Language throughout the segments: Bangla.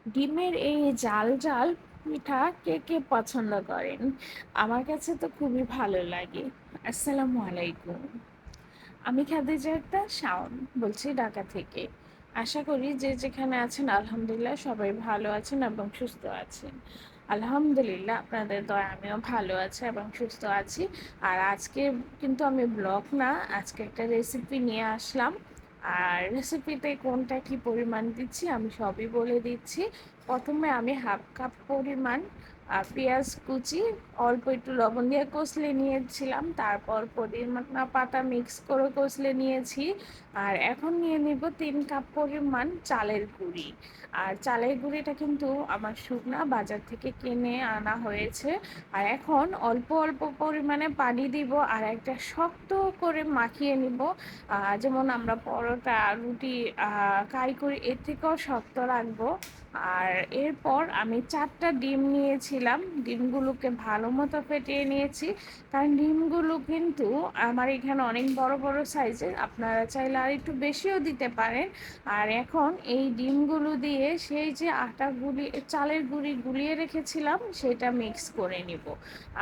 ডিমের এই জাল জাল পিঠা কে কে পছন্দ করেন? আমার কাছে তো খুবই ভালো লাগে। আসসালামু আলাইকুম। আমি খাদিজা আক্তার শাওন বলছি ঢাকা থেকে। আশা করি যে যেখানে আছেন আলহামদুলিল্লাহ সবাই ভালো আছেন এবং সুস্থ আছেন। আলহামদুলিল্লাহ আপনাদের দয়ায় আমিও ভালো আছি এবং সুস্থ আছি। আর আজকে কিন্তু আমি ব্লগ না, আজকে একটা রেসিপি নিয়ে আসলাম। আর রেসিপিতে কোনটা কি পরিমাণ দিচ্ছি আমি সবই বলে দিচ্ছি। প্রথমে আমি হাফ কাপ পরিমাণ পেঁয়াজ কুচি অল্প একটু লবণ দিয়ে কষলে নিয়েছিলাম, তারপর পুদিনা পাতা মিক্স করে কষলে নিয়েছি। আর এখন নিয়ে নিব 3 কাপ পরিমাণ চালের গুঁড়ি। আর চালের গুঁড়িটা কিন্তু আমার শুকনা, বাজার থেকে কিনে আনা হয়েছে। আর এখন অল্প অল্প পরিমাণে পানি দিব আর একটা শক্ত করে মাখিয়ে নিব। যেমন আমরা পরোটা রুটি কারি করি, এর থেকেও শক্ত রাখবো। আর এরপর আমি 4টা ডিম নিয়েছিলাম, ডিমগুলোকে ভালো মতো ফেটিয়ে নিয়েছি। কারণ ডিমগুলো কিন্তু আমার এখানে অনেক বড় বড় সাইজের, আপনারা চাইলে আর একটু বেশিও দিতে পারেন। আর এখন এই ডিমগুলো দিয়ে সেই যে আটা গুলি চালের গুঁড়ি গুলিয়ে রেখেছিলাম সেটা মিক্স করে নিব।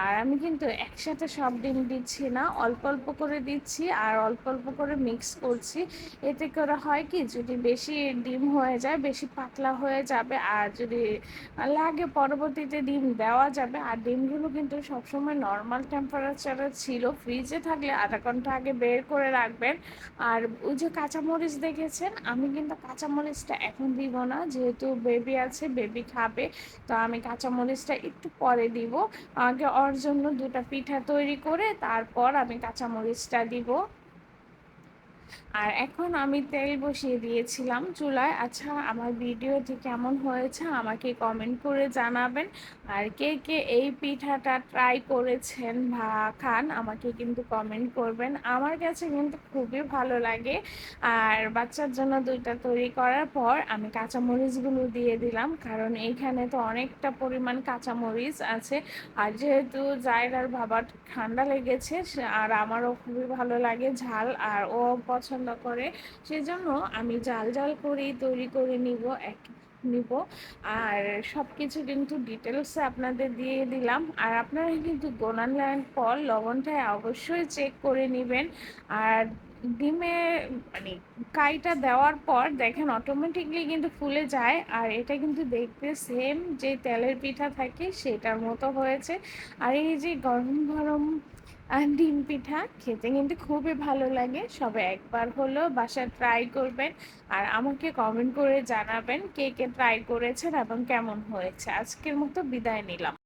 আর আমি কিন্তু একসাথে সব ডিম দিচ্ছি না, অল্প অল্প করে দিচ্ছি আর অল্প অল্প করে মিক্স করছি। এতে করে হয় কি, যদি বেশি ডিম হয়ে যায় বেশি পাতলা হয়ে যাবে, আর যদি লাগে পরবর্তীতে ডিম দেওয়া যাবে। আর ডিমগুলো কিন্তু সবসময় নর্মাল টেম্পারেচারে ছিল, ফ্রিজে থাকলে আধা ঘন্টা আগে বের করে রাখবেন। আর ওই যে কাঁচামরিচ দেখেছেন, আমি কিন্তু কাঁচামরিচটা এখন দিব না, যেহেতু বেবি আছে, বেবি খাবে। তো আমি কাঁচামরিচটা একটু পরে দিব। আগে ওর জন্য 2টা পিঠা তৈরি করে তারপর আমি কাঁচামরিচটা দিব। আর এখন আমি তেল বসিয়ে দিয়েছিলাম চুলায়। আচ্ছা, আমার ভিডিওটি কেমন হয়েছে আমাকে কমেন্ট করে জানাবেন। আর কে কে এই পিঠাটা ট্রাই করেছেন বা খান আমাকে কিন্তু কমেন্ট করবেন। আমার কাছে কিন্তু খুবই ভালো লাগে। আর বাচ্চার জন্য 2টা তৈরি করার পর আমি কাঁচামরিচগুলো দিয়ে দিলাম, কারণ এইখানে তো অনেকটা পরিমাণ কাঁচামরিচ আছে। আর যেহেতু জায়রার বাবার ঠান্ডা লেগেছে আর আমারও খুবই ভালো লাগে ঝাল, আর ও পছন্দ করে, সেজন্য আমি ঝাল ঝাল করেই তৈরি করে নিব। আর সব কিছু কিন্তু ডিটেলসে আপনাদের দিয়ে দিলাম। আর আপনারা কিন্তু গোনানোর পর লবণটা অবশ্যই চেক করে নেবেন। আর ডিমে মানে কাইটা দেওয়ার পর দেখেন অটোমেটিকলি কিন্তু ফুলে যায়। আর এটা কিন্তু দেখতে সেম যে তেলের পিঠা থাকে সেটার মতো হয়েছে। আর এই যে গরম গরম ডিম পিঠা খেতে কিন্তু খুবই ভালো লাগে। সবাই একবার হলেও বাসায় ট্রাই করবেন। আর আমাকে কমেন্ট করে জানাবেন কে কে ট্রাই করেছেন এবং কেমন হয়েছে। আজকের মতো বিদায় নিলাম।